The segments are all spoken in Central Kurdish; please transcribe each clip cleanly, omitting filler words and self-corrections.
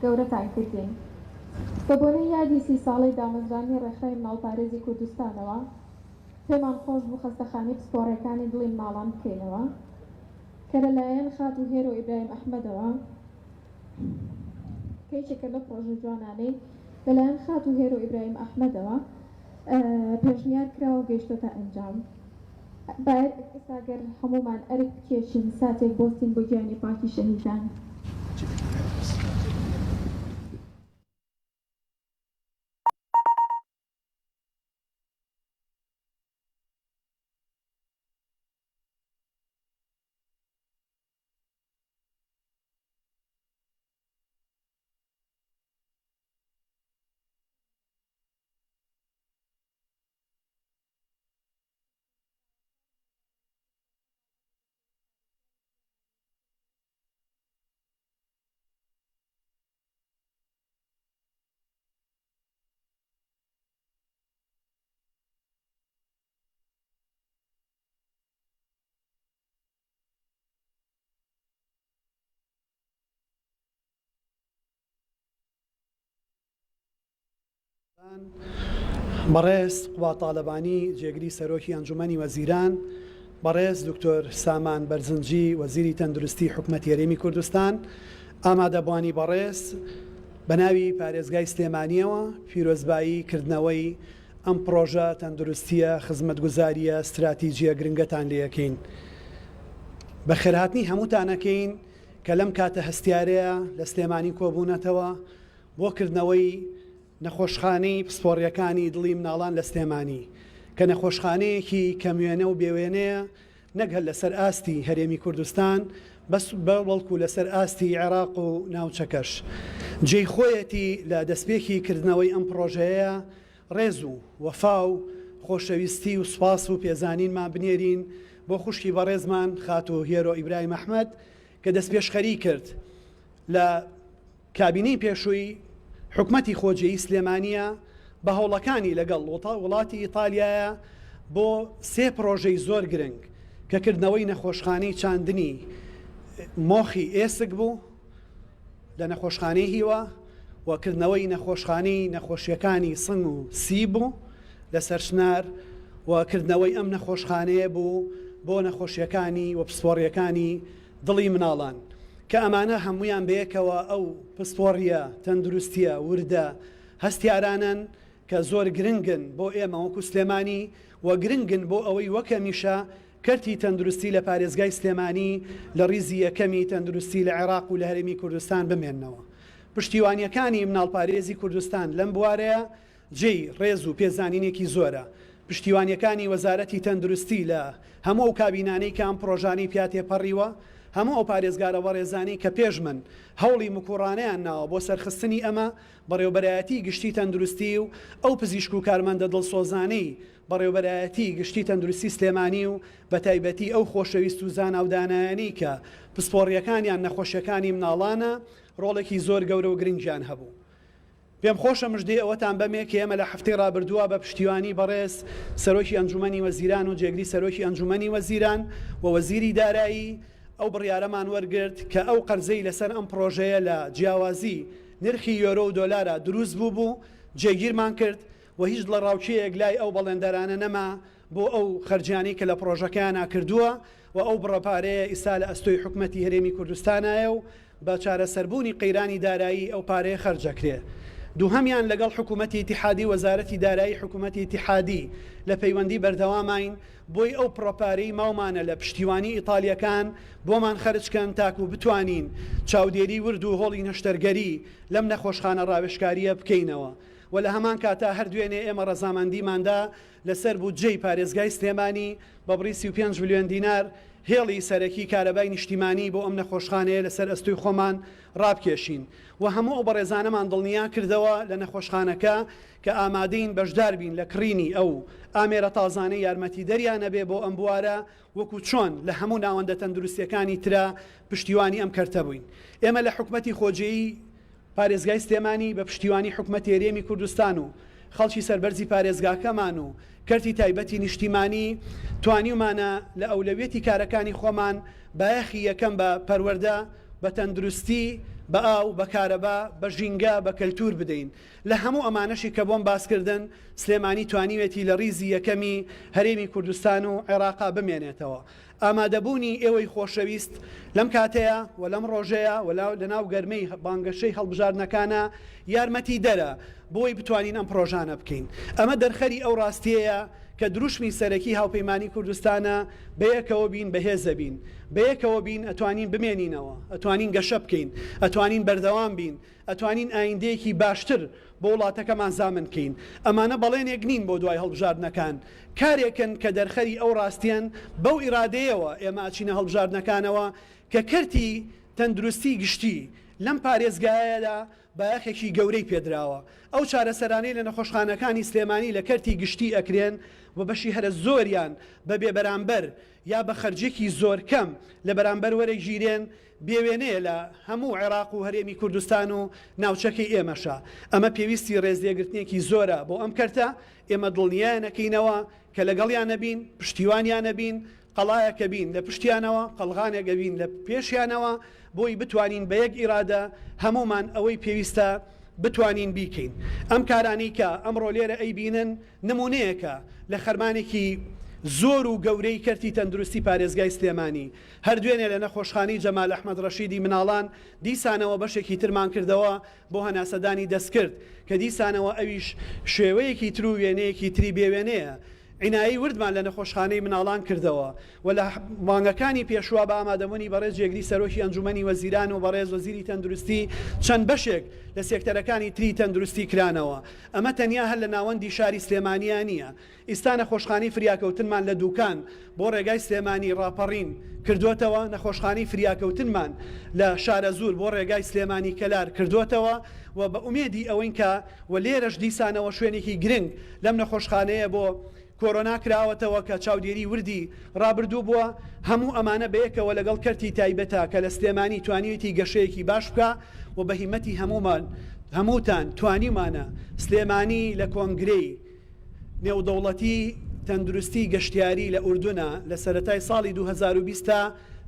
گەورەتان کردین. بە بۆنەی یادی 30 ساڵەی دامەزرانی ڕێکخراوی ماڵپارێزی کوردستانەوە پێمان خۆش بوو خەستەخانەی پسپۆڕیەکانی دڵی ماڵان بکەینەوە کە لەلایەن خات و هێرۆ ئیبراهیم ئەحمەدەوە کەیچێکە لە پرۆژە جوانانەی لەلایەن خات و هێرۆ ئیبراهیم ئەحمەدەوە پێشنیار کراوە و گەیشتۆتە ئەنجام. باید ئێستاگەر هەمومان ئەرک بکێشین ساتێک بۆستین بۆ گیانی پاکی شەهیدان. بەڕێز قوا تاالبانی جێگری سەرۆکی ئەنجومەنی وەزیران، بەڕێز دکتۆر سامان بەرزنجی وەزیری تەندروستی حکوومەتی هەرێمی کوردستان، ئامادەبوانی بەڕێز بە ناوی پارێزگای سلێمانیەوە پیرۆزبایی کردنەوەی ئەم پرۆژە تەندروستیە خزمەتگوزاریە استراتیجیە گرنگەتان لێ یەکەین. بە خێرهاتنی هەمووتانەکەین کە لەم کاتە هەستیارەیە لە سلێمانی کۆبوونەتەوە بۆ کردنەوەی نەخۆشخانەی پسپۆڕیەکانی دڵی مناڵان لە سلێمانی کە نەخۆشخانەیەکی کەموێنە و بێوێنەیە نەگەل لەسەر ئاستی هەرێمی کوردستان بەڵکو لەسەر ئاستی عێراق و ناوچەکەش. جێی خۆیەتی لە دەستپێکی کردنەوەی ئەم پرۆژەیە ڕێز و وەفا و خۆشەویستی و سوپاس و پێزانینمان بنێرین بۆ خوشکی بەڕێزمان خات و هێرۆ ئیبراهیم ئەحمەد کە دەستپێشخەری کرد لە کابینەی پێشووی حکومەتی خۆجێی سلێمانیە بە هەوڵەکانی لەگەڵ وڵاتی ئیتالیایە بۆ 3 پرۆژەی زۆر گرنگ کە کردنەوەی نەخۆشخانەی چاندنی مۆخی ئێسک بوو لە نەخۆشخانەی هیوە وکردنەوەی نەخۆشخانەی نەخۆشیەکانی سنگ و سی بوو لە سەرشنار وکردنەوەی ئەم نەخۆشخانەیە بوو بۆ نەخۆشیەکانی و پسپۆڕیەکانی دڵی مناڵان کە ئەمانە هەمویان بەیەکەوە ئەو پسپۆڕیە تەندروستیە وردە هەستیارانن کە زۆر گرنگن بۆ ئێمە وەکو سلێمانی و گرنگن بۆ ئەوەی وەکەمیشە کەرتی تەندروستی لە پارێزگای سلێمانی لە ڕیزی یەکەمی تەندروستی لە عێراق و لە هەرێمی کوردستان بمێننەوە. پشتیوانیەکانی مناڵپارێزی کوردستان لەم بوارەیە جێی ڕێز و پێزانینێکی زۆرە. پشتیوانیەکانی وەزارەتی تەندروستی لە هەموو کابینانەی کە ئەم پرۆژانەی پیاتێپەڕیوە هەموو ئەو پارێزگارە ڕێزانی کە پێش من هەوڵی مکوڕانەیان ناوە بۆ سەرخستنی ئەمە بەڕێوەبەرایەتی گشتی تەندروستی و ئەو پزیشک و کارمەندە دڵسۆزانەی بەڕێوەبەرایەتی گشتی تەندروستی سلێمانی و بە تایبەتی ئەو خۆشەویست و زاناودانایانی کە پسپۆڕیەکانیان نەخۆشیەکانی مناڵانە ڕۆڵێکی زۆر گەورە و گرنگیان هەبوو. پێم خۆشە مژدەی ئەوەتان بەمێ کە ئێمە لە هەفتەی ڕابردووە بە پشتیوانی بەڕێز سەرۆکی ئەنجومەنی وەزیران و جێگری سەرۆکی ئەنجومەنی وەزیران و وەزیری دارایی ئەو بڕیارەمان وەرگرت کە ئەو قەرزەی لەسەر ئەم پرۆژەیە لە جیاوازی نرخی یۆرۆ و دۆلارە دروست بوو جێگیرمان کرد و هیچ لە ڕاوچەیەک لای ئەو بەڵێندەرانە نەما بۆ ئەو خەرجیانی کە لە پرۆژەکەیان کردووە و ئەو بڕەپارەیە ئیسا لە ئەستۆی حکوومەتی هەرێمی کوردستانایە و بە چارەسەربوونی قەیرانی دارایی ئەو پارەیە خەرجەکرێ. دووهەمیان لەگەڵ حکوومەتی ئیتیحادی وەزارەتی دارایی حکوومەتی ئیتیحادی لە پەیوەندی بەردەوامین بۆی ئەو پڕۆپارەی ماومانە لە پشتیوانی ئیتالیەکان بۆمان خەرجکەن تاکو بتوانین چاودێری ورد و هۆڵی نەشتەرگەری لەم نەخۆشخانە ڕاوێژکاریە بکەینەوە و لە هەمان کاتا هەردوێنێ ئێمە ڕەزامەندیماندا لەسەر بودجەی پارێزگای سلێمانی بە بڕی 35 ملیۆن دینار هێڵی سەرەکی کارەبای نیشتیمانی بۆ ئەم نەخۆشخانەیە لەسەر ئەستۆی خۆمان ڕابکێشین و هەموو ئەو بەڕێزانەمان دڵنیا کردەوە لە نەخۆشخانەکە کە ئامادەین بەشدار بین لە کڕینی ئەو ئامێرە تازانەی یارمەتی دەریانە بێ بۆ ئەم بوارە وەکو چۆن لە هەموو ناوەندە تەندروستیەکانی ترا پشتیوانی ئەم کەرتە بووین. ئێمە لە حکوومەتی خۆجێی پارێزگای سلێمانی بە پشتیوانی حکوومەتی هەرێمی کوردستان و خەڵکی سەربەرزی پارێزگاکەمان و کەرتی تایبەتی نیشتیمانی توانیمانە لە ئەولەوێتی کارەکانی خۆمان بایەخی یەکەم بە پەروەردە بە تەندروستی بە ئاو بە کارەبا بە ژینگە بە کەلتور بدەین لە هەموو ئەمانەشی کە بۆم باسکردن سلێمانی توانیوێتی لە ڕیزی یەکەمی هەرێمی کوردستان و عێراقا بمێنێتەوە ئامادەبوونی ئێوەی خۆشەویست لەم کاتەیە و لەم ڕۆژەیە و لەناو گەرمەی بانگەشەی هەڵبژاردنەکانە یارمەتی دەرە بۆی بتوانین ئەم پرۆژانە بکەین ئەمە دەرخەری ئەو ڕاستیەیە کە دروشمی سەرەکی هاوپەیمانی کوردستانە بەیەکەوە بین بەهێزە بین بەیەکەوە بین ئەتوانین بمێنینەوە ئەتوانین گەشە بکەین ئەتوانین بەردەوام بین ئەتوانین ئایندەیەکی باشتر بۆ وڵاتەکەمان زامن بکەین ئەمانە بەڵێنێک نین بۆ دوای هەڵبژاردنەکان کارێکن کە دەرخەری ئەو ڕاستیان بەو ئیرادەیەوە ئێمە ئاچینە هەڵبژاردنەکانەوە کە کەرتی تەندروستی گشتی لەم پارێزگایەدا بایەخێکی گەورەی پێدراوە ئەو چارەسەرانەی لە نەخۆشخانەکانی سلێمانی لە کەرتی گشتی ئەکرێن و بەشی هەرە زۆریان بەبێ بەرامبەر یا بە خەرجێکی زۆر کەم لە بەرامبەر وەرەی ژیرێن بێوێنەیە لە هەموو عێراق و هەرێمی کوردستان و ناوچەکەی ئێمەشە ئەمە پێویستی ڕێزلێگرتنێکی زۆرە بۆ ئەم کەرتە ئێمە دڵنیایەنەکەینەوە کە لەگەڵیان نەبین پشتیوانیان نەبین قەڵایەکە بین لە پشتیانەوە قەلغانێکە بین لە پێشیانەوە بۆی بتوانین بە یەک ئیرادە هەمومان ئەوەی پێویستە بتوانین بیکەین ئەم کارانەی کە ئەمڕۆ لێرە ئەیبینن نمونەیەکە لە خەرمانێکی زۆر و گەورەی کەرتی تەندروستی پارێزگای سلێمانی هەردوێنێ لە نەخۆشخانەی جەمال ئەحمەد ڕەشیدی مناڵان دیسانەوە بەشێکی ترمان کردەوە بۆ هەناسەدانی دەستکرد کە دیسانەوە ئەویش شێوەیەکی تر و وێنەیەکی تری بێوێنەیە عنایی وردمان لە نەخۆشخانەی مناڵان کردەوە و لە مانگەکانی پێشوا بە ئامادەبوونی بەڕێز جێگری سەرۆکی ئەنجومەنی وەزیران و بەڕێز وەزیری تەندروستی چەند بەشێک لە سێکتەرەکانی تری تەندروستی کرانەوە ئەمە تەنیا هەر لە ناوەندی شاری سلێمانیان نییە ئێستا نەخۆشخانەی فریاکەوتنمان لە دووکان بۆ ڕێگای سلێمانی ڕاپەڕین کردوتەوە نەخۆشخانەی فریاکەوتنمان لە شارە زور بۆ ڕێگای سلێمانی کەلار کردوتەوە و بە ئومێدی ئەوەی کە و لێرەش دیسانەوە شوێنێکی گرنگ لەم نەخۆشخانەیە بۆ کۆرۆنا کراوەتەوە کە چاودێری وردی ڕابردوو بووە هەموو ئەمانە بەیەکەوە لەگەڵ کەرتی تایبەتە کە لە سلێمانی توانیوێتی گەشەیەکی باش بکە و بە هیمەتی هەمووتان توانیمانە سلێمانی لە کۆنگرەی نێودەوڵەتی تەندروستی گەشتیاری لە ئوردونە لە سەرەتای ساڵی 2020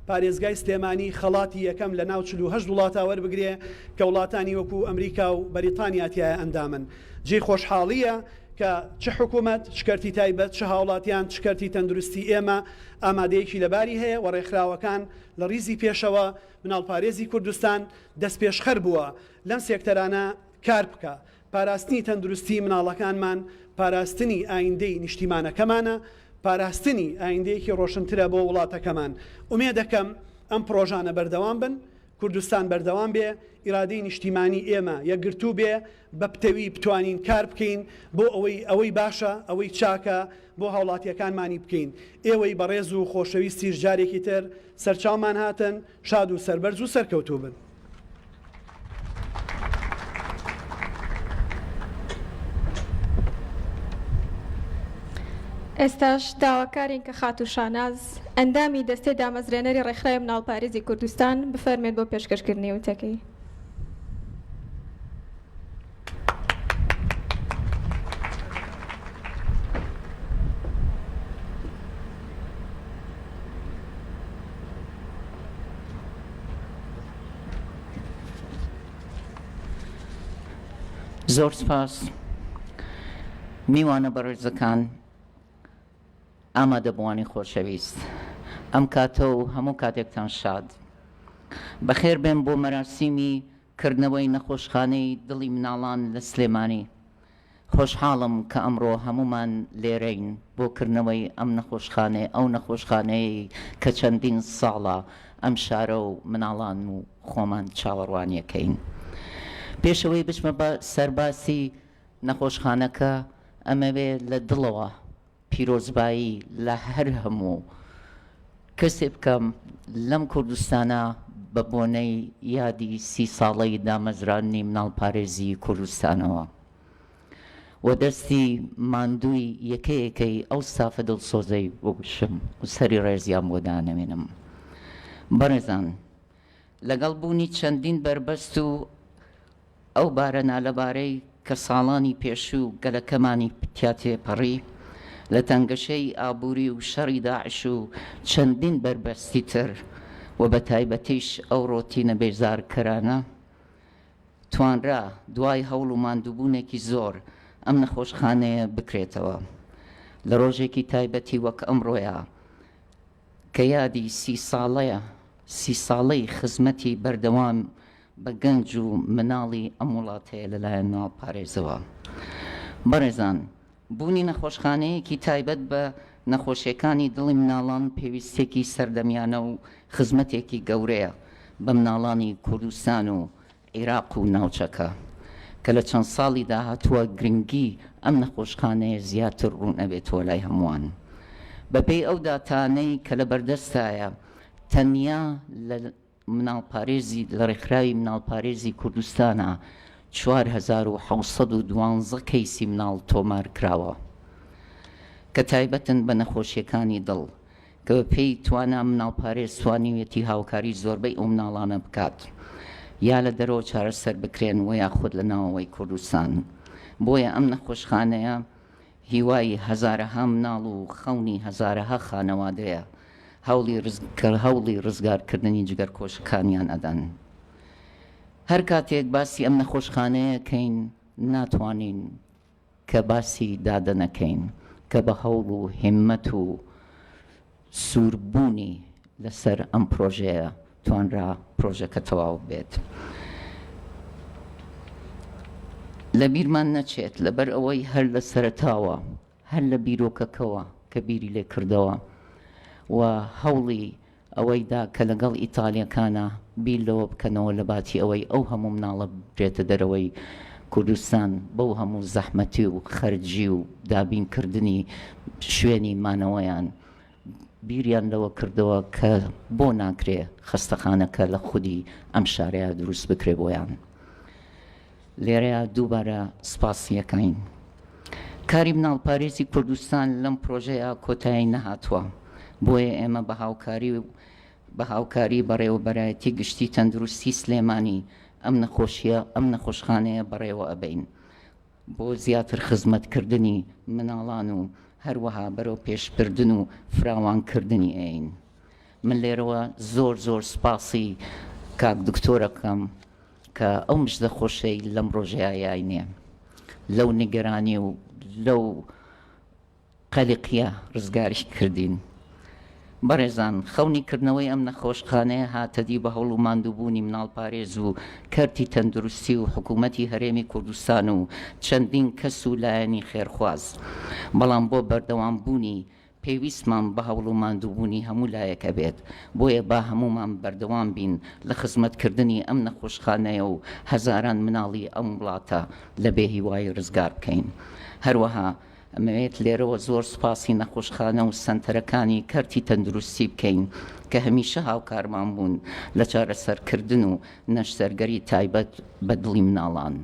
پارێزگای سلێمانی خەڵاتی یەکەم لە ناو 48 وڵاتە وەربگرێ کە وڵاتانی وەکو ئەمریکا و بەریتانیا تایە ئەندامن جێی خۆشحاڵیە کە چه حکوومەت چکەرتی تایبەت چه هاوڵاتیان چکەرتی تەندروستی ئێمە ئامادەیەکی لەباری هەیە و ڕێکخراوەکان لە ریزی پێشەوە مناڵپارێزی کوردستان دەست پێشخەر بووە لەم سێکتەرانە کار بکە پاراستنی تەندروستی مناڵەکانمان پاراستنی ئایندەی نیشتیمانەکەمانە پاراستنی ئایندەیەکی ڕۆشنترە بۆ وڵاتەکەمان ئومێ دەکەم ئەم پرۆژانە بەردەوام بن کوردستان بەردەوام بێ ئیرادەی نیشتیمانی ئێمە یەکگرتوو بێ بە پتەوی بتوانین کار بکەین بۆ ئەوەی باشە ئەوەی چاکە بۆ هاوڵاتیەکانمانی بکەین ئێوەی بەڕێز و خۆشەویستی ژارێکی تر سەرچاومان هاتن شاد و سەربەرز و سەرکەوتوو بن. ئێستاش داواکارین کە خات و شاناز ئەندامی دەستەی دامەزرێنەری ڕێکخراوی مناڵپارێزی کوردستان بفەرمێت بۆ پێشکەشکردنی وتەکەی. زۆر سپاس میوانە بەڕێزەکان ئامادەبوانی خۆشەویست ئەم کاتە و هەموو کاتێکتان شاد بەخێر بێن بۆ مەراسیمی کردنەوەی نەخۆشخانەی دڵی مناڵان لە سلێمانی خۆشحاڵم کە ئەمڕۆ هەمومان لێرەین بۆ کردنەوەی ئەم نەخۆشخانەی ئەو نەخۆشخانەی کە چەندین ساڵە ئەم شارە و مناڵان و خۆمان چاوەڕوانیەکەین پێشەوەی بچمە بە سەرباسی نەخۆشخانەکە ئەمەوێ لە دڵەوە پیرۆزبایی لە هەر هەموو کەسێ بکەم لەم کوردستانە بە بۆنەی یادی 30 ساڵەی دامەزرانی مناڵپارێزی کوردستانەوە و دەستی ماندووی یەکەیەکەی ئەو سافە دڵسۆزەی بۆ بشم و سەری ڕێزیان بۆ دانەوێنم بەڕێزان لەگەڵ بوونی چەندین بربەست و ئەو بارەنا لەبارەی کە ساڵانی پێشوو گەلەکەمانی تیاتێپەڕی لە تەنگەشەی ئابووری و شەڕی داعش و چەندین بربەستی تر و بە تایبەتیش ئەو ڕۆتینە بێزارکەرانە توانرا دوای هەوڵ و ماندووبوونێکی زۆر ئەم نەخۆشخانەیە بکرێتەوە لە ڕۆژێکی تایبەتی وەک ئەمڕۆیە کە یادی سی ساڵەی خزمەتی بەردەوام بە گەنج و مناڵی ئەم وڵاتەیە لەلایەن ناوپارێزەوە. بەڕێزان، بوونی نەخۆشخانەیەکی تایبەت بە نەخۆشیەکانی دڵی مناڵان پێویستێکی سەردەمیانە و خزمەتێکی گەورەیە بە مناڵانی کوردستان و عێراق و ناوچەکە کە لە چەند ساڵی داهاتووە گرنگی ئەم نەخۆشخانەیە زیاتر ڕوون ئەبێتەوە لای هەمووان. بەپێی ئەو داتانەی کە لە بەردەستایە تەنیا لە مناڵپارێزی لە ڕێکخراوی مناڵپارێزی کوردستانە 4712 کەیسی مناڵ تۆمار کراوە کە تایبەتن بە نەخۆشیەکانی دڵ کە بە پێی توانە مناڵپارێز توانیوێتی هاوکاری زۆربەی ئەو مناڵانە بکات یا لە دەرەوە چارەسەر بکرێن و یاخود لە ناوەوەی کوردستان. بۆیە ئەم نەخۆشخانەیە هیوای هەزارەها مناڵ و خەونی هەزارەها خانەوادەیە هەوڵی ڕزگارکردنی جگەرکۆشەکانیان ئەدەن. هەر کاتێک باسی ئەم نەخۆشخانەیەکەین ناتوانین کە باسی دادە نەکەین کە بە هەوڵ و هیممەت و سووربوونی لەسەر ئەم پرۆژەیە توانرا پرۆژەکە تەواو بێت. لە بیرمان نەچێت لەبەر ئەوەی هەر لە سەرەتاوە هەر لە بیرۆکەکەوە کە بیری لێ کردەوە و هەوڵی ئەوەیدا کە لەگەڵ ئیتالیەکانە بیر لەوە بکەنەوە لە باتی ئەوەی ئەو هەموو مناڵە بێتە دەرەوەی کوردستان بەو هەموو زەحمەتی و خەرجی و دابینکردنی شوێنی مانەوەیان بیریان لەوە کردەوە کە بۆ ناکرێ خەستەخانەکە لە خودی ئەم شارەیە دروست بکرێ بۆیان. لێرەیە دووبارە سپاسیەکەین. کاری مناڵپارێزی کوردستان لەم پرۆژەیە کۆتایی نەهاتووە، بۆیە ئێمە بە هاوکاری بەڕێوەبەرایەتی گشتی تەندروستی سلێمانی ئەم نەخۆشخانەیە بەڕێوە ئەبین بۆ زیاتر خزمەتکردنی مناڵان و هەروەها بەرەو پێشبردن و فراوانکردنی ئەین. من لێرەوە زۆر سپاسی کاک دکتۆرەکەم کە ئەو مژدە خۆشەی لەم ڕۆژەیە یاینێ لەو نیگەرانی و لەو قەلقیە ڕزگاری کردین. بەڕێزان، خەونیکردنەوەی ئەم نەخۆشخانەیە هاتەدی بە هەوڵ و ماندووبوونی مناڵپارێز و کەرتی تەندروستی و حکوومەتی هەرێمی کوردستان و چەندین کەس و لایەنی خێرخواز. بەڵام بۆ بەردەوام بوونی پێویستمان بە هەوڵ و ماندووبوونی هەموو لایەکە بێت. بۆیە با هەمومان بەردەوام بین لە خزمەتکردنی ئەم نەخۆشخانەیە و هەزاران مناڵی ئەم وڵاتە لە بێهیوای ڕزگار بکەین. هەروەها ئەمەوێت لێرەوە زۆر سپاسی نەخۆشخانە و سەنتەرەکانی کەرتی تەندروستی بکەین کە هەمیشە هاوکارمان بوون لە چارەسەرکردن و نەشتەرگەری تایبەت بە دڵی مناڵان.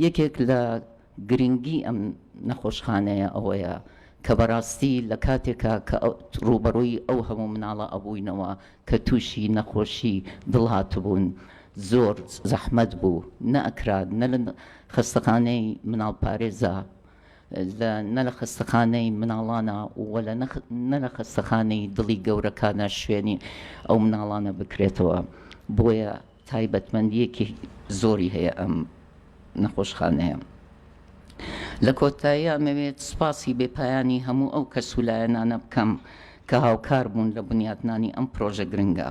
یەکێک لە گرنگی ئەم نەخۆشخانەیە ئەوەیە کە بەڕاستی لە کاتێکە کە ڕوبەڕووی ئەو هەموو مناڵە ئەبووینەوە کە تووشی نەخۆشی دڵهات بوون، زۆر زەحمەت بوو، نەئەکراد نە لە خەستەخانەی مناڵپارێزە نە لە خەستەخانەی مناڵانە و نە لە خەستەخانەی دڵی گەورەکانە شوێنی ئەو مناڵانە بکرێتەوە. بۆیە تایبەتمەندیەکی زۆری هەیە ئەم نەخۆشخانەیە. لە کۆتاییە ئەمەوێت سپاسی بێپایانی هەموو ئەو کەسولایەنانە بکەم کە هاوکار بوون لە بنیاتنانی ئەم پرۆژە گرنگە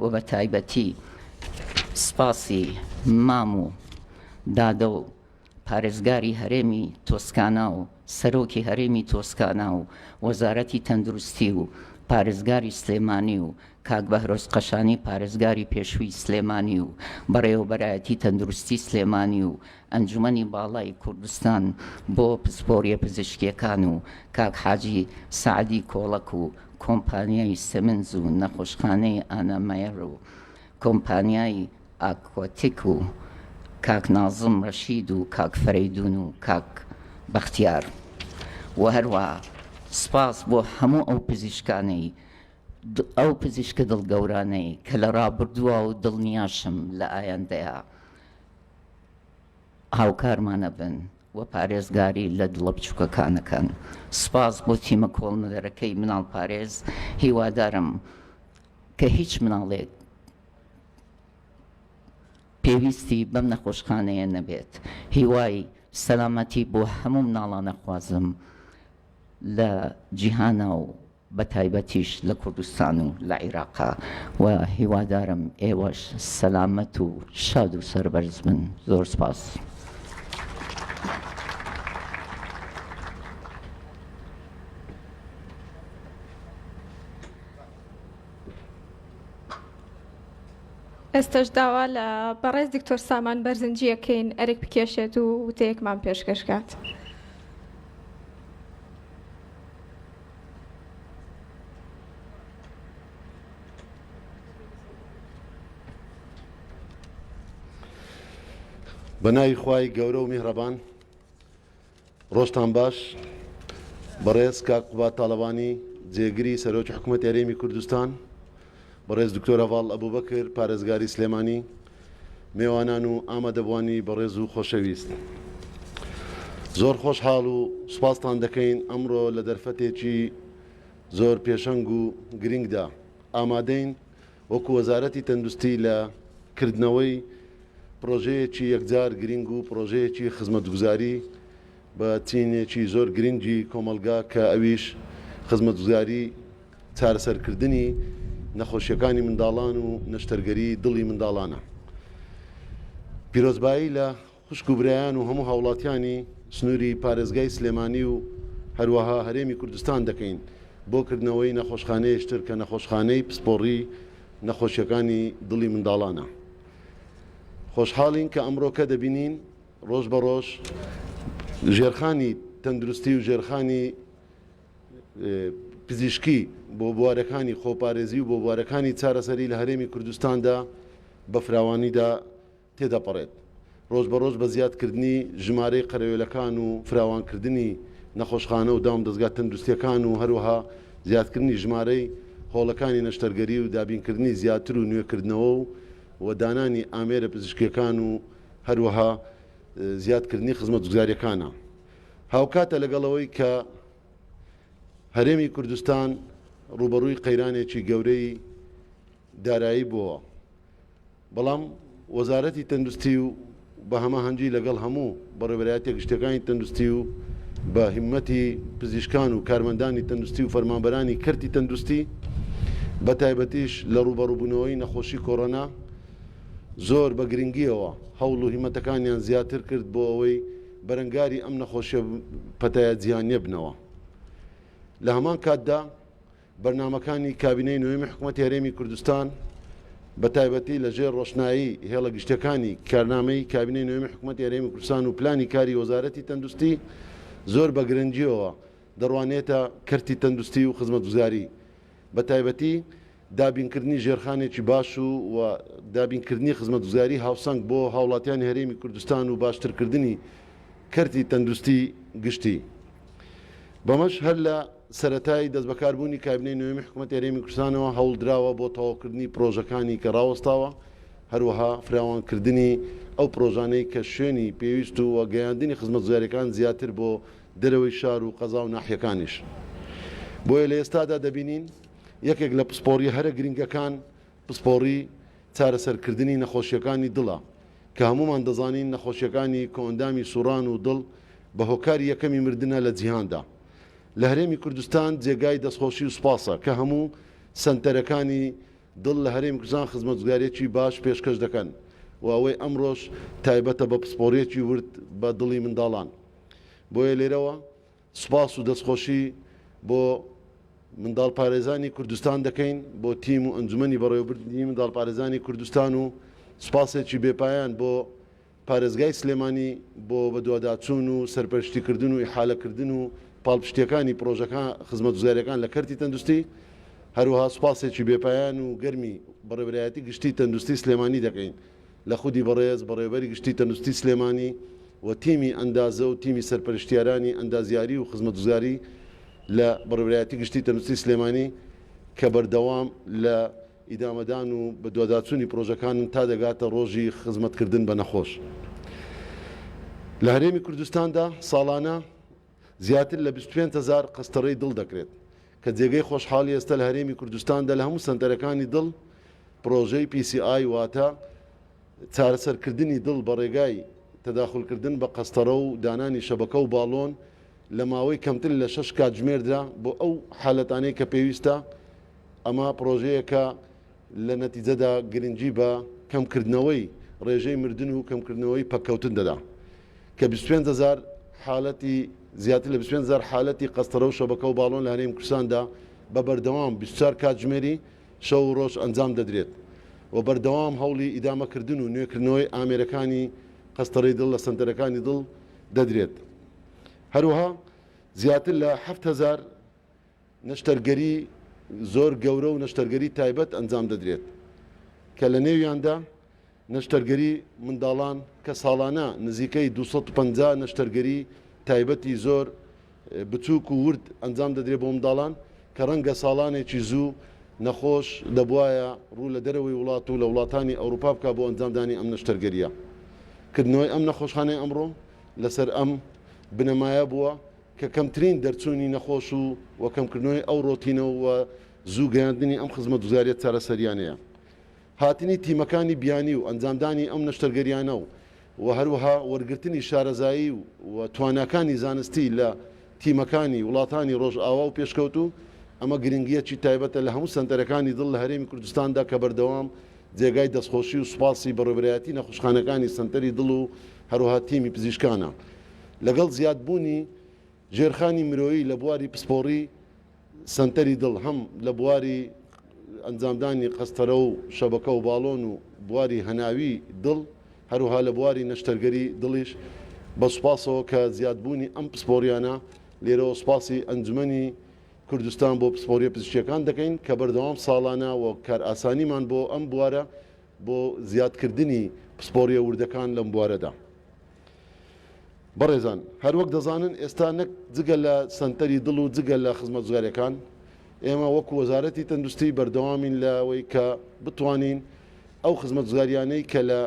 و بە تایبەتی سپاسی مام و دادە و پارێزگاری هەرێمی تۆسکانە و سەرۆکی هەرێمی تۆسکانە و وەزارەتی تەندروستی و پارێزگاری سلێمانی و کاک بەهرۆز قەشانی پارێزگاری پێشووی سلێمانی و بەڕێوەبەرایەتی تەندروستی سلێمانی و ئەنجومەنی باڵای کوردستان بۆ پسپۆریە پزیشکیەکان و کاک حاجی سعدی کۆڵک و کۆمپانیای سەمنز و نەخۆشخانەی ئانەمەیەر و کۆمپانیای ئاکۆتیک و کاک نازم ڕەشید و کاک فەرەیدون و کاک بەختیار و هەروە سپاس بۆ هەموو ئەو پزیشکانەی ئەو پزیشکە دڵگەورانەی کە لە ڕابردووە و دڵنیاشم لە ئایندەیە هاوکارمانە بن و پارێزگاری لە دڵە بچووکەکانەکەن. سپاس بۆ تیمە کۆڵنەرەکەی مناڵپارێز. هیوادارم کە هیچ مناڵێک پێویستی بەم نەخۆشخانەیە نەبێت. هیوای سەلامەتی بۆ هەموو مناڵانە خوازم لە جیهانە و بە تایبەتیش لە کوردستان و لە عێراقا و هیوادارم ئێوەش سەلامەت و شاد و سەربەرز بن. زۆر سپاس. ئێستش داوا لە بەڕێز دکتۆر سامان بەرزنجیەکەین ئەرێک بکێشێت و وتەیەکمان پێشکەشکات. بەناوی خوای گەورە و میهرەبان، ڕۆژتان باش. بەڕێز کاک قوبات تاڵەبانی جێگری سەرۆکی حکوومەتی هەرێمی کوردستان، بەڕێز دکتۆر هەڤاڵ ئەبووبەکر پارێزگاری سلێمانی، میوانان و ئامادەبوانی بەڕێز و خۆشەویست، زۆر خۆشحاڵ و سوپاستان دەکەین. ئەمڕۆ لە دەرفەتێکی زۆر پێشەنگ و گرنگدا ئامادەین وەکو وەزارەتی تەندروستی لە کردنەوەی پرۆژەیەکی یەکجار گرنگ و پرۆژەیەکی خزمەتگوزاری بە چینێکی زۆر گرنگی کۆمەلگا کە ئەویش خزمەتگوزاری چارەسەرکردنی نەخۆشیەکانی منداڵان و نەشتەرگەری دڵی منداڵانە. پیرۆزبایی لە خوشک و برایان و هەموو هاوڵاتیانی سنووری پارێزگای سلێمانی و هەروەها هەرێمی کوردستان دەکەین بۆ کردنەوەی نەخۆشخانەیەشتر کە نەخۆشخانەی پسپۆڕی نەخۆشیەکانی دڵی منداڵانە. خۆشحاڵین کە ئەمڕۆکە دەبینین ڕۆژ بە ڕۆژ ژێرخانی تەندروستی و ژێرخانی پزیشکی بۆ بوارەکانی خۆپارێزی و بۆ بوارەکانی چارەسەری لە هەرێمی کوردستاندا بە فراوانیدا تێدەپەڕێت. ڕۆژ بە ڕۆژ بە زیادکردنی ژمارەی قەرەوێلەکان و فراوانکردنی نەخۆشخانە و داوام دەستگا تەندروستیەکان و هەروەها زیادکردنی ژمارەی هۆڵەکانی نەشتەرگەری و دابینکردنی زیاتر و نوێکردنەوە و دانانی ئامێرە پزیشکیەکان و هەروەها زیادکردنی خزمەتگوزاریەکانە. هاوکاتە لەگەڵەوەی کە هەرێمی کوردستان ڕوبەڕووی قەیرانێکی گەورەی دارایی بووە، بەڵام وەزارەتی تەندروستی و بە هەماهەنگی لەگەڵ هەموو بەڕێوەبەرایەتە گشتەکانی تەندروستی و بە هیمەتی پزیشکان و کارمەندانی تەندروستی و فەرمانبەرانی کەرتی تەندروستی بە تایبەتیش لە ڕوبەڕووبوونەوەی نەخۆشی کۆڕۆنا زۆر بە گرنگیەوە هەوڵ و هیمەتەکانیان زیاتر کرد بۆ ئەوەی بەرەنگاری ئەم نەخۆشیە پەتایە جیهانیە بنەوە. لە هەمان کاتدا بەرنامەکانی کابینەی نوێمی حکوومەتی هەرێمی کوردستان بە تایبەتی لەژێر ڕۆشنایی هێڵە گشتەکانی کارنامەی کابینەی نوێمی حکوومەتی هەرێمی کوردستان و پلانی کاری وەزارەتی تەندروستی زۆر بە گرنگیەوە دەڕوانێتە کەرتی تەندروستی و خزمەتگوزاری، بە تایبەتی دابینکردنی ژێرخانێکی باش و دابینکردنی خزمەتگوزاری هاوسەنگ بۆ هاوڵاتیانی هەرێمی کوردستان و باشترکردنی کەرتی تەندروستی گشتی. بەمەش هەر لە سەرەتای دەست بەکاربوونی کابینەی نوێمی حکوومەتی هەرێمی کوردستانەوە هەوڵدراوە بۆ تەواوکردنی پرۆژەکانی کە ڕاوەستاوە، هەروەها فراوانکردنی ئەو پرۆژانەی کە شوێنی پێویست و گەیاندنی خزمەتگوزاریەکان زیاتر بۆ دەرەوەی شار و قەزا و ناحیەکانیش. بۆیە لە ئێستادا دەبینین یەکێک لە پسپۆڕی هەرە گرنگەکان پسپۆڕی چارەسەرکردنی نەخۆشیەکانی دڵە کە هەمومان دەزانین نەخۆشیەکانی کۆئەندامی سوڕان و دڵ بە هۆکاری یەکەمی مردنە لە جیهاندا. لە هەرێمی کوردستان جێگای دەستخۆشی و سوپاسە کە هەموو سەنتەرەکانی دڵ لە هەرێمی کوردستان خزمەتگوزاریەکی باش پێشکەش دەکەن و ئەوەی ئەمڕۆژ تایبەتە بە پسپۆڕیەکی ورد بە دڵی منداڵان. بۆیە لێرەوە سوپاس و دەستخۆشی بۆ منداڵ پارێزانی کوردستان دەکەین، بۆ تیم و ئەنجومەنی بەڕێوەبردنی منداڵ پارێزانی کوردستان و سوپاسێکی بێپایان بۆ پارێزگای سلێمانی بۆ بەدواداچوون و سەرپەرشتیکردن و ئیحالەکردن و پاڵپشتیەکانی پرۆژەکان خزمەتگوزاریەکان لە کەرتی تەندروستی، هەروەها سوپاسێکی بێپایان و گەرمی بەڕێوەبەرایەتی گشتی تەندروستی سلێمانی دەکەین لە خودی بەڕێز بەڕێوەبەری گشتی تەندروستی سلێمانی و تیمی ئەندازە و تیمی سەرپەرشتیارانی ئەندازیاری و خزمەتگوزاری لە بەڕێوەبەرایەتی گشتی تەندروستی سلێمانی کە بەردەوام لە ئیدامەدان و بە دواداچوونی پرۆژەکانن تا دەگاتە ڕۆژی خزمەتکردن بە نەخۆش. لە هەرێمی کوردستاندا ساڵانە زیاتر لە 25,000 قەستەڕەی دڵ دەکرێت کە جێگەی خۆشحاڵی ئێستا لە هەرێمی کوردستاندا لە هەموو سنتەرەکانی دڵ پرۆژەی PCI واتە چارەسەرکردنی دڵ بە ڕێگای تەداخلکردن بە قەستەرە و دانانی شەبەکە و باڵۆن لە ماوەی کەمتر لە 6 کاتژمێردرا بۆ ئەو حالەتانەی کە پێویستە. ئەمە پرۆژەیەکە لە نەتیجەدا گرنگی بە کەمکردنەوەی ڕێژەی مردن و کەمکردنەوەی پەککەوتن دەدا کە 25,000 حالەتی زیاتر لە 25,000 حالەتی قەستەرە و شەبەکە و باڵۆن لە هەرێمی کوردستاندا بە بەردەوام 24 کاتژمێری شەو و ڕۆژ ئەنجام دەدرێت و بەردەوام هەوڵی ئیدامەکردن و نوێکردنەوەی ئامێرەکانی قەستەرەی دڵ لە سنتەرەکانی دڵ دەدرێت. هەروەها زیاتر لە 7,000 نەشتەرگەری زۆر گەورە و نەشتەرگەری تایبەت ئەنجام دەدرێت کە لە نێویاندا نەشتەرگەری منداڵان کە ساڵانە نزیکەی 250 نەشتەرگەری تایبەتی زۆر بچووک و ورد ئەنجام دەدرێت بۆ منداڵان کە ڕەنگە ساڵانێکی زوو نەخۆش دەبواە ڕوو لە دەرەوەی وڵات و لە وڵاتانی ئەوروپا بکە بۆ ئەنجامدانی ئەم نەشتەرگەریە. کردنەوەی ئەم نەخۆشخانەی ئەمڕۆ لەسەر ئەم بنەمایە بووە کە کەمترین دەرچوونی نەخۆش و کەمکردنەوەی ئەو ڕۆتینەوە و زوو گەیاندنی ئەم خزمەتگوزاریە چارەسەریانەیە. هاتنی تیمەکانی بیانی و ئەنجامدانی ئەم نەشتەرگەریانە و هەروەها وەرگرتنی شارەزایی و تواناکانی زانستی لە تیمەکانی وڵاتانی ڕۆژئاوا و پێشکەوت و ئەمە گرنگیەکی تایبەتە لە هەموو سنتەرەکانی دڵ لە هەرێمی کوردستاندا کە بەردەوام جێگای دەستخۆشی و سوپاسی بەڕێوەبەرایەتی نەخۆشخانەکانی سنتەری دڵ و هەروەها تیمی پزیشکانە لەگەڵ زیادبوونی ژێرخانی مرۆیی لە بواری پسپۆڕی سنتەری دڵ هەم لە بواری ئەنجامدانی قەستەرە و شەبەکە و باڵۆن و بواری هەناوی دڵ هەروها لە بواری نەشتەرگەری دڵیش بە سوپاسەوە کە زیادبوونی ئەم پسپۆریانە لێرەوە سوپاسی ئەنجومەنی کوردستان بۆ پسپۆریە پزیشکیەکان دەکەین کە بەردەوام ساڵانە و کار ئاسانیمان بۆ ئەم بوارە بۆ زیادکردنی پسپۆریە وردەکان لەم بوارەدا. بەڕێزان هەروەک دەزانن ئێستا نەک جگە لە سنتەری دڵ و جگە لە خزمەتگوزاریەکان ئێمە وەکو وەزارەتی تەندروستی بەردەوامین لەوەی کە بتوانین ئەو خزمەتگوزاریانەی کە لە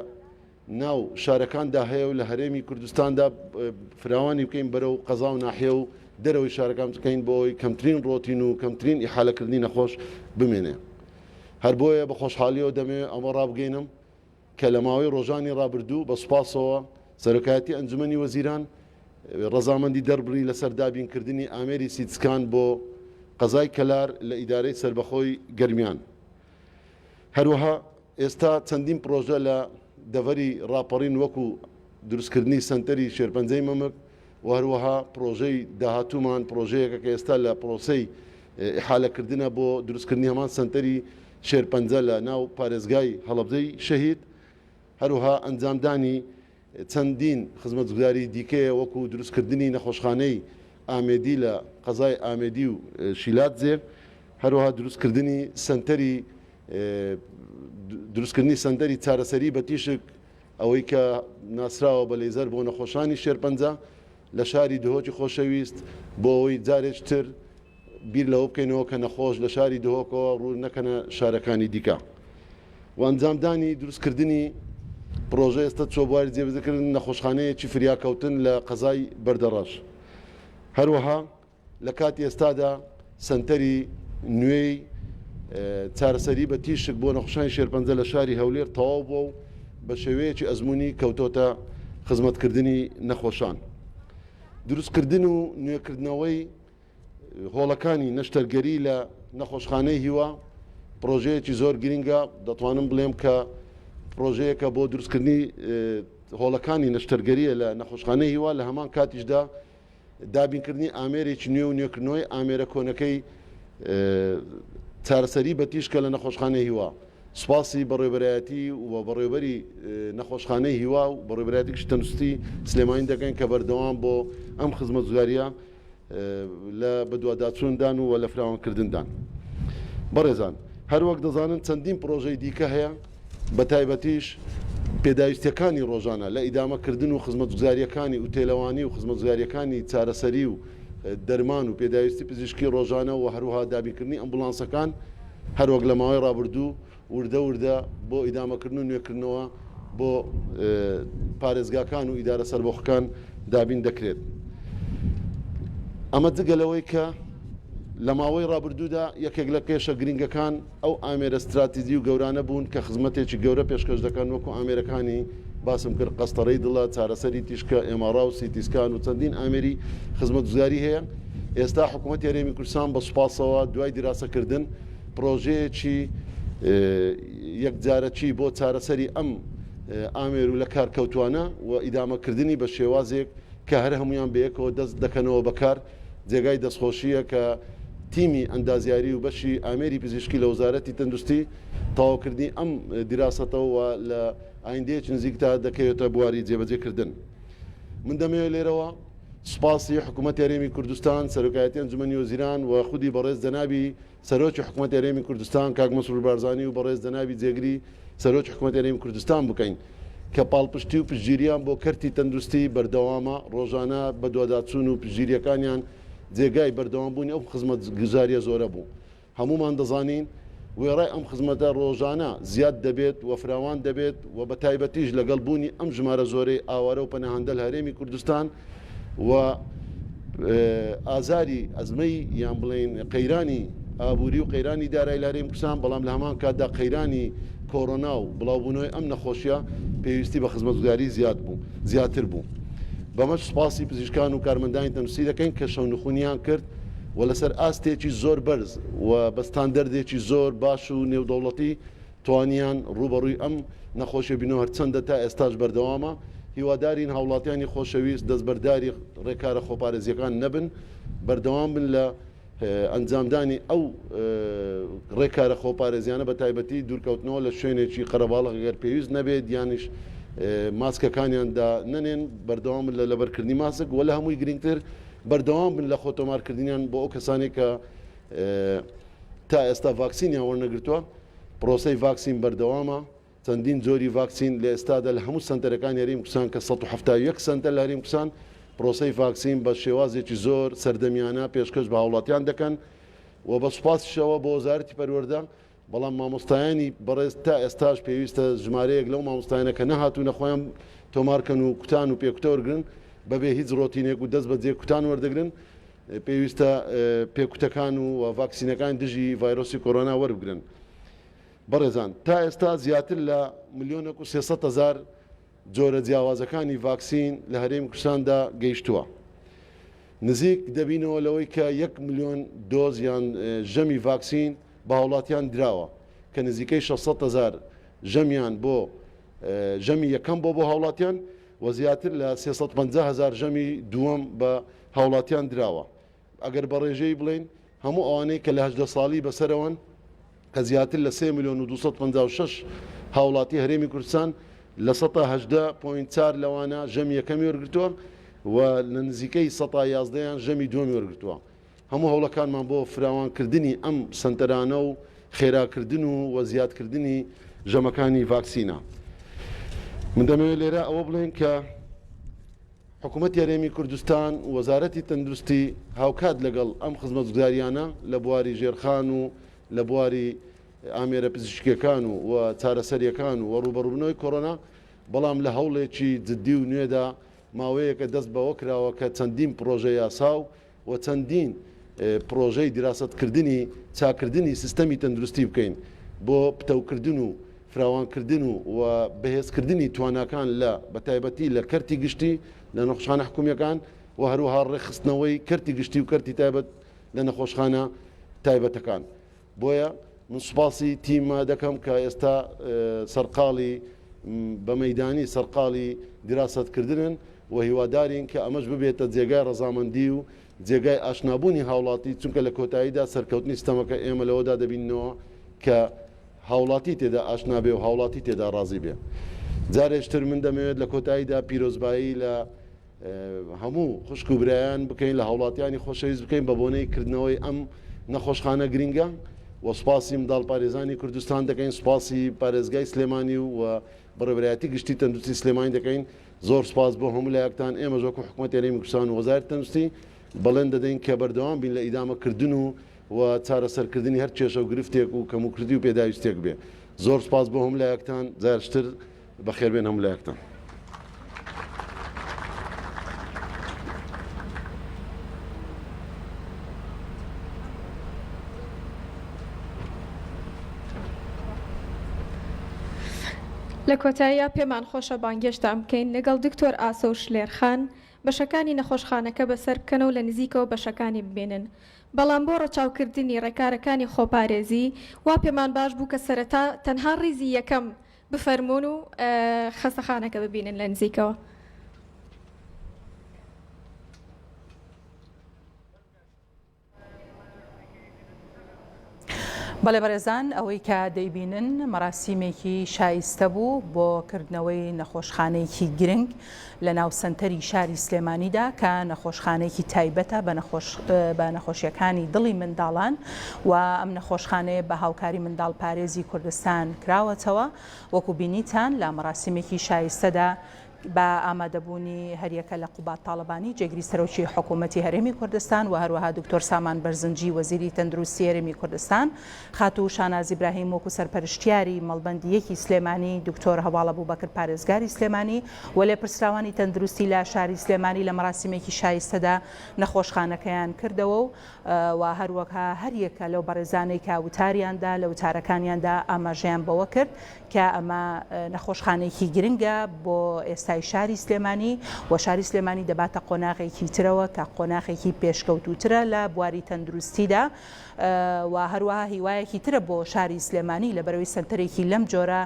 ناو شارەکاندا هەیە و لە هەرێمی کوردستاندا فراوانی بکەین بەرەو قەزا و ناحیە و دەرەوەی شارەکان بکەین بۆی کەمترین ڕۆتین و کەمترین ئیحالەکردنی نەخۆش بمێنێ. هەر بۆیە بە خۆشحالیەوە دەمەوێت ئەمە ڕابگەینم کە لە ماوەی ڕۆژانی ڕابردوو بە سوپاسەوە سەرۆکایەتی ئەنجومەنی وەزیران ڕەزامەندی دەربڕی لەسەر دابینکردنی ئامێری سیتسکان بۆ قەزای کەلار لە ئیدارەی سربەخۆی گەرمیان. هەروەها ئێستا چەندین پرۆژە لە دەڤەری ڕاپەڕین وەکو دروستکردنی سنتەری شێرپەنجەی مەمک و هەروەها پرۆژەی داهاتوومان پرۆژەیەکە کە ئێستا لە پرۆسەی ئیحالەکردنە بۆ دروستکردنی هەمان سنتەری شێرپەنجە لە ناو پارێزگای هەڵەبجەی شەهید هەروەها ئەنجامدانی چەندین خزمەتگوزاری دیکەیە وەکو دروستکردنی نەخۆشخانەی ئامێدی لە قەزای ئامێدی و شیلاتزێ هەروەها دروستکردنی سنتەری سەندەری چارەسەری بە تیشک ئەوەی کە ناسراوە بە لێزەر بۆ نەخۆشانی شێرپەنجە لە شاری دهۆکی خۆشەویست بۆ ئەوەی جارێکتر بیر لەوە بکەینەوە کە نەخۆش لە شاری دهۆکەوە ڕوو نەکەنە شارەکانی دیکە و ئەنجامدانی دروستکردنی پرۆژە ئێستا چۆبواری جێبەجێکردن نەخۆشخانەیەکی فریاکەوتن لە قەزای بەردەڕەش. هەروەها لە کاتی ئێستادا سنتەری نوێی چارەسەری بە تیشک بۆ نەخۆشانی شێرپەنجە لە شاری هەولێر تەواو بووە و بە شێوەیەکی ئەزمموی کەوتۆتە خزمەتکردنی نەخۆشان. دروستکردن و نوێکردنەوەی هۆڵەکانی نەشتەرگەری لە نەخۆشخانەی هیوا پرۆژەیەکی زۆر گرنگە دەتوانم بڵێم کە پرۆژەیەکە بۆ دروستکردنی هۆڵەکانی نەشتەرگەریە لە نەخۆشخانەی هیوا لە هەمان کاتیشدا دابینکردنی ئامێرێکی نوێ و نوێکردنەوەی ئامێرە کۆنەکەی چارەسەری بە تیشکە لە نەخۆشخانەی هیوا سوپاسی بەڕێوەبەرایەتی و بەڕێوەبەری نەخۆشخانەی هیوا و بەڕێوەبەرایەتیش تەندروستی سلێمانی دەکەین کە بەردەوام بۆ ئەم خزمەتگوزاریە لە بەدواداچووندان و لە فراوانکردندان. بەڕێزان هەروەک دەزانن چەندین پرۆژەی دیکە هەیە بە تایبەتیش پێداویستیەکانی ڕۆژانە لە ئیدامەکردن و خزمەتگوزاریەکانی وتێلەوانی و خزمەتگوزاریەکانی چارەسەری و دەرمان و پێداویستی پزیشکی ڕۆژانە و هەروها دابینکردنی ئەمبولانسەکان هەروەک لە ماوەی ڕابردوو وردە بۆ ئیدامەکردن و نوێکردنەوە بۆ پارێزگاکان و ئیدارە سەربەخۆکان دابین دەکرێت. ئەمە جگە لەوەی کە لە ماوەی ڕابردوودا یەکێک لە کێشە گرنگەکان ئەو ئامێرە استراتیزی و گەورانە بوون کە خزمەتێکی گەورە پێشکەش دەکەن وەکو ئامێرەکانی باسم کرد قەستەڕەی دڵە چارەسەری تیشکە ئێمارا و سیتیسکان و چەندین ئامێری خزمەتگوزاری هەیە. ئێستا حکوومەت یاریێمی کوردستان بە سوپاسەوە دوای دیراسەکردن پرۆژەیەکی یەکجارەکی بۆ چارەسەری ئەم ئامێر و لە کارکەوتوانە و ئیدامەکردنی بە شێوازێک کە هەر هەمویان بەیەکەوە دەست دەکەنەوە بەکار جێگای دەستخۆشیە کە تیمی ئەندازیاری و بەشی ئامێری پزیشکی لە وزارەتی تەندروستی تەواوکردنی ئەم دیراسەتەوە لە ئایندەیەکی نزیکتا دەکەوێتە بواری جێبەجێکردن. من دەمەوێت لێرەوە سوپاسی حکوومەت یاریێمی کوردستان سەرۆکایەتی ئەنجومەنی وەزیران و خودی بەڕێز جەنابی سەرۆکی حکوومەت یاریێمی کوردستان کاک مەسرور بارزانی و بەڕێز جەنابی جێگری سەرۆکی حکوومەت یاریێمی کوردستان بکەین کە پاڵپشتی و پشتگیریان بۆ کەرتی تەندروستی بەردەوامە ڕۆژانە بە دوواداچوون و پشتگیریەکانیان جێگای بەردەوامبوونی ئەو خزمەت گوزاریە زۆرە بوو. هەمومان دەزانین وێڕای ئەم خزمەتە ڕۆژانە زیاد دەبێت و فراوان دەبێت و بە تایبەتیش لەگەڵ بوونی ئەم ژمارە زۆرەی ئاوارە و پەناهەندە لە هەرێمی کوردستان و ئازاری ئەزمەی یان بڵێن قەیرانی ئابووری و قەیرانی دارایی لە هەرێمی کوردستان بەڵام لە هەمان کاتدا قەیرانی کۆڕۆنا و بڵاوبوونەوەی ئەم نەخۆشیە پێویستی بە خزمەتگوزاری زیاتر بوو. بەمەش سوپاسی پزیشکان و کارمەندانی تەندروستی دەکەین کە شەونخونیان کرد و لەسەر ئاستێکی زۆر بەرز و بە ستاندەردێکی زۆر باش و نێودەوڵەتی توانیان ڕوبەڕووی ئەم نەخۆشیە بینەوە هەرچەندە تا ئێستاش بەردەوامە. هیوادارین هاوڵاتیانی خۆشەویست دەستبەرداری ڕێکارە خۆپارێزیەکان نەبن بەردەوام بن لە ئەنجامدانی ئەو ڕێکارە خۆپارێزیانە بە تایبەتی دوورکەوتنەوە لە شوێنێکی قەرەباڵغ گەر پێویست نەبێت یانیش ماسکەکانیاندا نەنێن بەردەوام لە لەبەرکردنی ماسک وە لە هەمووی گرنگتر بەردەوام بن لە خۆتۆمارکردنیان بۆ ئەو کەسانێک کە تا ئێستا ڤاکسینیان وەرنەگرتووە. پرۆسەی ڤاکسین بەردەوامە چەندین جۆری ڤاکسین لە ئێستادا لە هەموو سنتەرەکان یاریێمی کوردستان کە 171 سنتەر لە هەرێمی کوردستان پرۆسەی ڤاکسین بە شێوازێکی زۆر سەردەمیانە پێشکەش بە هاوڵاتیان دەکەن و بە سوپاسیشەوە بۆ وەزارەتی پەروەردە بەڵام مامۆستایانی بەڕێز تا ئێستاش پێویستە ژمارەیەک لەو مامۆستایانە کە نەهاتوونە خۆیان تۆمارکەن و کوتان و پێکوتە وەرگن بەبێ هیچ ڕۆتینێک و دەست بەجێ کوتان وەردەگرن پێویستە پێکوتەکان و ڤاکسینەکان دژی ڤایرۆسی کۆرۆنا وەربگرن. بەڕێزان تا ئێستا زیاتر لە 1,300,000 جۆرە جیاوازەکانی ڤاکسین لە هەرێمی کوردستاندا گەیشتووە. نزیک دەبینەوە لەوەی کە 1 ملیۆن دۆز یان ژەمی ڤاکسین بە هاوڵاتیان دراوە کە نزیکەی 600,000 ژەمیان بۆ ژەمی یەکەم بۆ هاوڵاتیان و زیاتر لە 350,000 ژەمی دووەم بە هاوڵاتیان دراوە. ئەگەر بە ڕێژەی بڵین هەموو ئەوانەی کە لە 18 ساڵی بەسەرەوەن کە زیاتر لە 3,256,000 هاوڵاتی هەرێمی کوردستان لە 118.4 لەوانە ژەمی یەکەمی وەرگرتووە و لە نزیکەی 111یان ژەمی دووەمی وەرگرتووە. هەموو هەوڵەکانمان بۆ فراوانکردنی ئەم سنتەرانە و خێراکردن و زیادکردنی ژەمەکانی ڤاکسینە. من دەمەوێت لێرە ئەوە بڵێن کە حکوومەت یاریێمی کوردستان وەزارەتی تەندروستی هاوکات لەگەڵ ئەم خزمەتگوزاریانە لە بواری ژێرخان و لە بواری ئامێرە پزیشکیەکان و چارەسەریەکان و ڕوبەڕوونەوەی کۆڕۆنا بەڵام لە هەوڵێکی جددی و نوێدا ماوەیەکە دەست بەوە کراوە کە چەندین پرۆژە یاساو و چەندین پرۆژەی دیراستکردنی چاکردنی سیستەمی تەندروستی بکەین بۆ پتەوکردن و فراوانکردن و بەهێزکردنی تواناکان لە بەتایبەتی لە کەرتی گشتی لە نەخۆشخانە حکوومیەکان و هەروەها ڕێخستنەوەی کەرتی گشتی و کەرتی تایبەت لە نەخۆشخانە تایبەتەکان. بۆیە من سوپاسی تیمە دەکەم کە ئێستا سەرقاڵی بە مەیدانی سەرقاڵی دیراستکردن و هیوادارین کە ئەمەش ببێتە جێگای ڕەزامەندی و جێگای ئاشنابوونی هاوڵاتی چونکە لە کۆتاییدا سەرکەوتنی سیستەمەکە ئێمە لەوەدا دەبینەوە کە هاوڵاتی تێدا ئاشنابێ و هاوڵاتی تێدا ڕازی بێ. جارێشتر من دەمەوێت لە کۆتاییدا پیرۆزبایی لە هەموو خوشک و برایان بکەین لە هاوڵاتیانی خۆشەویست بکەین بە بۆنەی کردنەوەی ئەم نەخۆشخانە گرینگە و سوپاسی منداڵ پارێزانی کوردستان دەکەین سوپاسی پارێزگای سلێمانی و بەڕێوەبەرایەتی گشتی تەندروستی سلێمانی دەکەین. زۆر سوپاس بۆ هەموو لایەکتان. ئێمە وەکو حکوومەت یاریێمی کوردستان و وەزارەتی تەندروستی بەڵێن دەدەین کە بەردەوام بین لە ئیدامەکردن و چارەسەرکردنی هەر کێشە و گرفتێک و کەموکردی و پێداویستێک بێ. زۆر سوپاس بۆ هەموو لایەکتان. جارشتر بەخێربێن هەموو لایەکتان. لە کۆتاییە پێمان خۆشە بانگێشتان بکەین لەگەڵ دکتۆر ئاسە و شلێرخان بەشەکانی نەخۆشخانەکە بەسەر بکەنە و لە نزیکەوە بەشەکانی ببێنن. بەڵام بۆ ڕەچاوکردنی ڕێکارەکانی خۆپارێزی وا پێمان باش بوو کە سەرەتا تەنها ڕیزی یەکەم بفەرمونون و خەستەخانەکە ببینن لە نزیکەوە. بەڵێ بەڕێزان ئەوەی کە دەیبینن مەراسیمێکی شایستە بوو بۆ کردنەوەی نەخۆشخانەیەکی گرنگ لە ناو سنتەری شاری سلێمانیدا کە نەخۆشخانەیەکی تایبەتە بە نەخۆشیەکانی دڵی منداڵان و ئەم نەخۆشخانەیە بە هاوکاری منداڵ پارێزی کوردستان کراوەتەوە وەکو بینیتان لە مەراسیمێکی شایستەدا بە ئامادەبوونی هەریەکە لە قوبات تاڵبانی جێگری سەرۆکی حکوومەتی هەرێمی کوردستان و هەروەها دکتۆر سامان بەرزنجی وەزیری تەندروستی هەرێمی کوردستان خاتوو شاناز ئیبراهیم وەکو سەرپەرشتیاری مەڵبەندیەکی سلێمانی دکتۆر هەواڵە بووبەکر پارێزگاری سلێمانی و لێپرسراوانی تەندروستی لە شاری سلێمانی لە مەراسیمێکی شایستەدا نەخۆشخانەکەیان کردەوە و هەروەها هەریەکە لەو بەڕێزانەی کە وتاریاندا لە وتارەکانیاندا ئاماژەیان بەوە کرد کە ئەمە نەخۆشخانەیەکی گرنگە بۆ ئێستای شاری سلێمانی و شاری سلێمانی دەباتە قۆناغێکی ترەوە کە قۆناغێکی پێشکەوتوترە لە بواری تەندروستیدا و هەروەها هیوایەکی ترە بۆ شاری سلێمانی لە بەرەوەی سنتەرێکی لەم جۆرە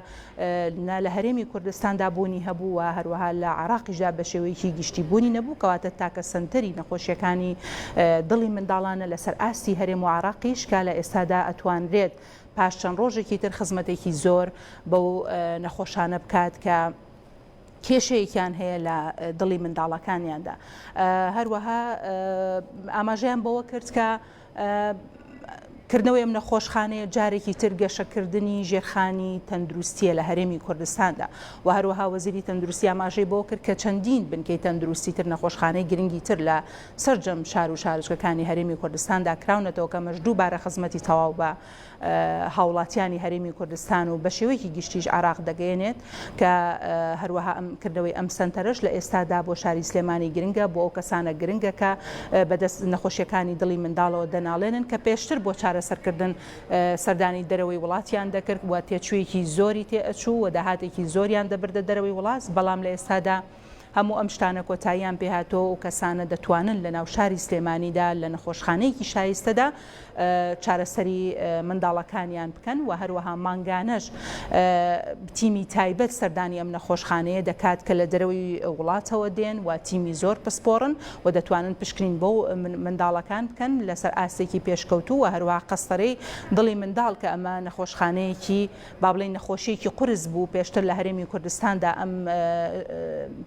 لە هەرێمی کوردستاندا بوونی هەبوو و هەروەها لە عێراقیشدا بە شێوەیەکی گشتی بوونی نەبوو کەواتە تاکە سنتەری نەخۆشیەکانی دڵی منداڵانە لەسەر ئاستی هەرێم و عێراقیش کە لە ئێستادا ئەتوانرێت پاش چەند ڕۆژێکی تر خزمەتێکی زۆر بەو نەخۆشانە بکات کە کێشەیەکیان هەیە لە دڵی منداڵەکانیاندا. هەروەها ئاماژەیان بەوە کرد کە کردنەوەی ئەم نەخۆشخانەیە جارێکی تر گەشەکردنی ژێرخانی تەندروستیە لە هەرێمی کوردستاندا و هەروەها وەزیری تەندروستی ئاماژەی بۆ کرد کە چەندین بنکەی تەندروستی تر نەخۆشخانەی گرنگی تر لە سەرجەم شار و شارچکەکانی هەرێمی کوردستاندا کراونەتەوە کە مەش دووبارە خزمەتی تەواو بە هاوڵاتیانی هەرێمی کوردستان و بە شێوەیەکی گشتیش عێراق دەگەێنێت کە هەروەها ئەم کردەوەی ئەم سنتەرش لە ئێستادا بۆ شاری سلێمانی گرنگە بۆ ئەو کەسانە گرنگە کە بەدەست نەخۆشیەکانی دڵی منداڵەوە دەناڵێنن کە پێشتر بۆ چارەسەرکردن سەردانی دەرەوەی وڵاتیان دەکرد و تێچوویەکی زۆری تێئەچوو و داهاتێکی زۆریان دەبردە دەرەوەی وڵات بەڵام لە ئێستادا هەموو ئەم شتانە کۆتاییان پێهاتۆ و کەسانە دەتوانن لە ناو شاری سلێمانیدا لە نەخۆشخانەیەکی شایستەدا چارەسەری منداڵەکانیان بکەن و هەروەها مانگانەش تیمی تایبەت سەردانی ئەم نەخۆشخانەیە دەکات کە لە دەرەوەی وڵاتەوە دێن و تیمی زۆر پسپۆڕن و دەتوانن پشکنین بۆ منداڵەکان بکەن لەسەر ئاستێکی پێشکەوتوو و هەروەها قەستەرەی دڵی منداڵ کە ئەمە نەخۆشخانەیەکی با بڵێن نەخۆشیەکی قورس بوو پێشتر لە هەرێمی کوردستاندا ئەم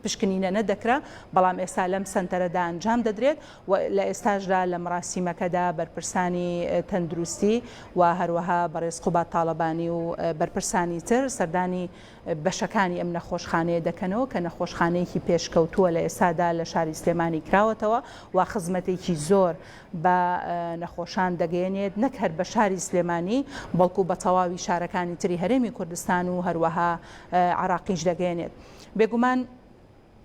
پشکنینە نەدەکرا بەڵام ئێستا لەم سنتەرەدا ئەنجام دەدرێت و لە ئێستاشدا لە مەراسیمەکەدا بەرپرسانی تەندروستی و هەروەها بەڕێز قوبات تاڵبانی و بەرپرسانی تر سەردانی بەشەکانی ئەم نەخۆشخانەیە دەکەنەوە کە نەخۆشخانەیەکی پێشکەوتووە لە ئێستادا لە شاری سلێمانی کراوەتەوە و خزمەتێکی زۆر بە نەخۆشان دەگەێنێت نەک هەر بە شاری سلێمانی بەڵکو بە تەواوی شارەکانی تری هەرێمی کوردستان و هەروەها عێراقیش دەگەێنێت. بێگومان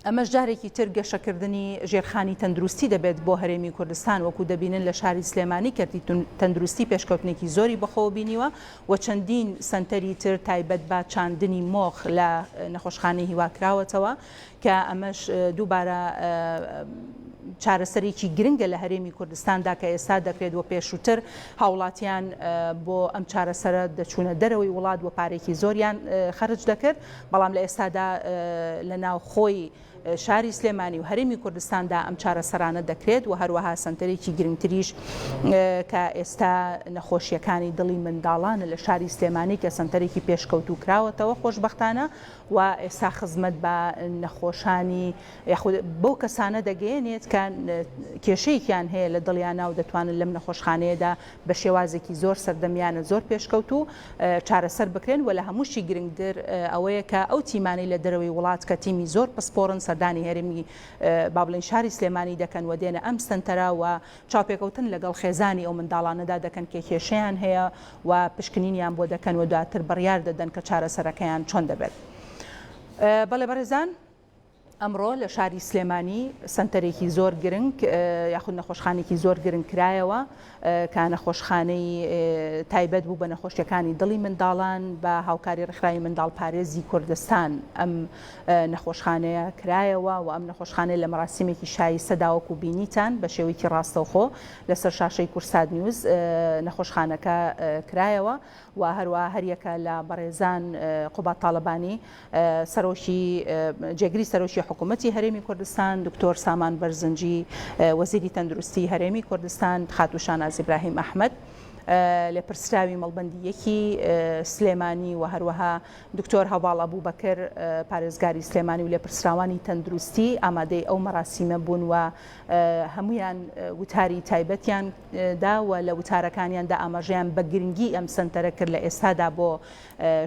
ئەمەش جارێکی تر گەشەکردنی ژێرخانی تەندروستی دەبێت بۆ هەرێمی کوردستان وەکو دەبینن لە شاری سلێمانی کەرتی تەندروستی پێشکەوتنێکی زۆری بەخۆ بینیوە و چەندین سنتەری تر تایبەت بە چاندنی مۆخ لە نەخۆشخانەی هیواکراوەتەوە کە ئەمەش دووبارە چارەسەرێکی گرنگە لە هەرێمی کوردستاندا کە ئێستا دەکرێت و پێشووتر هاوڵاتیان بۆ ئەم چارەسەرە دەچوونە دەرەوەی وڵات و پارێکی زۆریان خەرج دەکرد بەڵام لە ئێستادا لە ناو خۆی شاری سلێمانی و هەرێمی کوردستاندا ئەم چارەسەرانە دەکرێت و هەروەها سنتەرێکی گرنگتریش کە ئێستا نەخۆشیەکانی دڵی منداڵانە لە شاری سلێمانی کە سنتەرێکی پێشکەوتوو کراوەتەوە خۆشبەختانە و ئێستا خزمەت بە نەخۆشانی بەو کەسانە دەگەێنێت کە کێشەیەکیان هەیە لە دڵیانە و دەتوانن لەم نەخۆشخانەیەدا بە شێوازێکی زۆر سەردەمیانە زۆر پێشکەوتوو چارەسەر بکرێن و لە هەمووشی گرنگتر ئەوەیە کە ئەو تیمانەی لە دەرەوەی وڵات کە تیمی زۆر پسپۆڕن سەردانی هەرێمی با بڵێن شاری سلێمانی دەکەن و دێنە ئەم سنتەرە و چاوپێکەوتن لەگەڵ خێزانی ئەو منداڵانەدا دەکەن کە کێشەیان هەیە و پشکنینیان بۆ دەکەن و دواتر بڕیار دەدەن کە چارەسەرەکەیان چۆن دەبێت. بەڵێ بەڕێزان ئەمڕۆ لە شاری سلێمانی سنتەرێکی زۆر گرنگ یاخود نەخۆشخانێکی زۆر گرنگ کرایەوە کە نەخۆشخانەی تایبەت بوو بە نەخۆشیەکانی دڵی منداڵان بە هاوکاری ڕێکخراوی منداڵ پارێزی کوردستان ئەم نەخۆشخانەیە کرایەوە و ئەم نەخۆشخانەی لە مەراسیمێکی شایی سەداوەکو بینیتان بە شێوەیەکی ڕاستەوخۆ لەسەر شاشەی کورسات نیوز نەخۆشخانەکە کرایەوە و هەروە هەریەکە لە بەڕێزان قوبات تاالبانی جێگری سەرۆکی حکوومەتی هەرێمی کوردستان دکتۆر سامان بەرزنجی وەزیری تەندروستی هەرێمی کوردستان خاتوشان ئازیبراهیم ئەحمەد لێپرسراوی مەڵبەندیەکی سلێمانی و هەروەها دکتۆر هەواڵ ئەبووبەکر پارێزگاری سلێمانی و لێپرسراوانی تەندروستی ئامادەی ئەو مەراسیمە بوون و هەمویان وتاری تایبەتیان دا و لە وتارەکانیاندا ئاماژەیان بە گرنگی ئەم سنتەرە کرد لە ئێستادا بۆ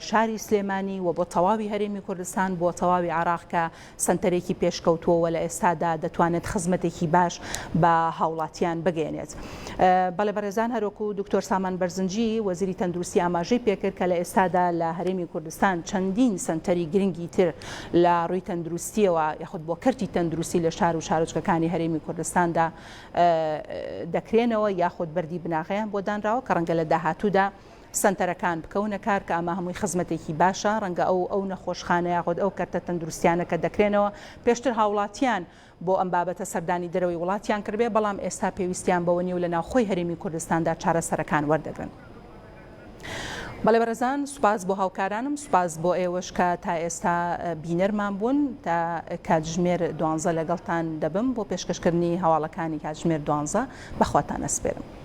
شاری سلێمانی و بۆ تەواوی هەرێمی کوردستان بۆ تەواوی عراق کە سنتەرێکی پێشکەوتووە و لە ئێستادا دەتوانێت خزمەتێکی باش بە هاوڵاتیان بگەێنێت. بەڵێ بەڕێزان هەروەکو دکتۆر سامان بەرزنجی وەزیری تەندروستی ئاماژەی پێکرد کە لە ئێستادا لە هەرێمی کوردستان چەندین سنتەری گرنگی تر لە ڕووی تەندروستیەوە یاخود بۆ کەرتی تەندروستی لە شار و شارۆچکەکانی هەرێمی کوردستاندا دەکرێنەوە یاخود بەردی بناغیان بۆ دانراوە کە ڕەنگە لە داهاتوودا سنتەرەکان بکەونە کار کە ئەمە هەمووی خزمەتێکی باشە ڕەنگە ئەو نەخۆشخانە یاخود ئەو کەرتە تەندروستیانە کە دەکرێنەوە پێشتر هاوڵاتیان بۆ ئەم بابەتە سەردانی دەرەوەی وڵاتیان کردبێ بەڵام ئێستا پێویستیان بەوە نیو لە ناوخۆی هەرێمی کوردستاندا چارەسەرەکان وەردەگرن. بەڵێ بەڕێزان سوپاس بۆ هاوکارانم سوپاس بۆ ئێوەش کە تا ئێستا بینەرمان بوون تا کاتژمێر 12 لەگەڵتان دەبم بۆ پێشکەشکردنی هەواڵەکانی کاتژمێر 12 بەخواتان ئەسپێرم.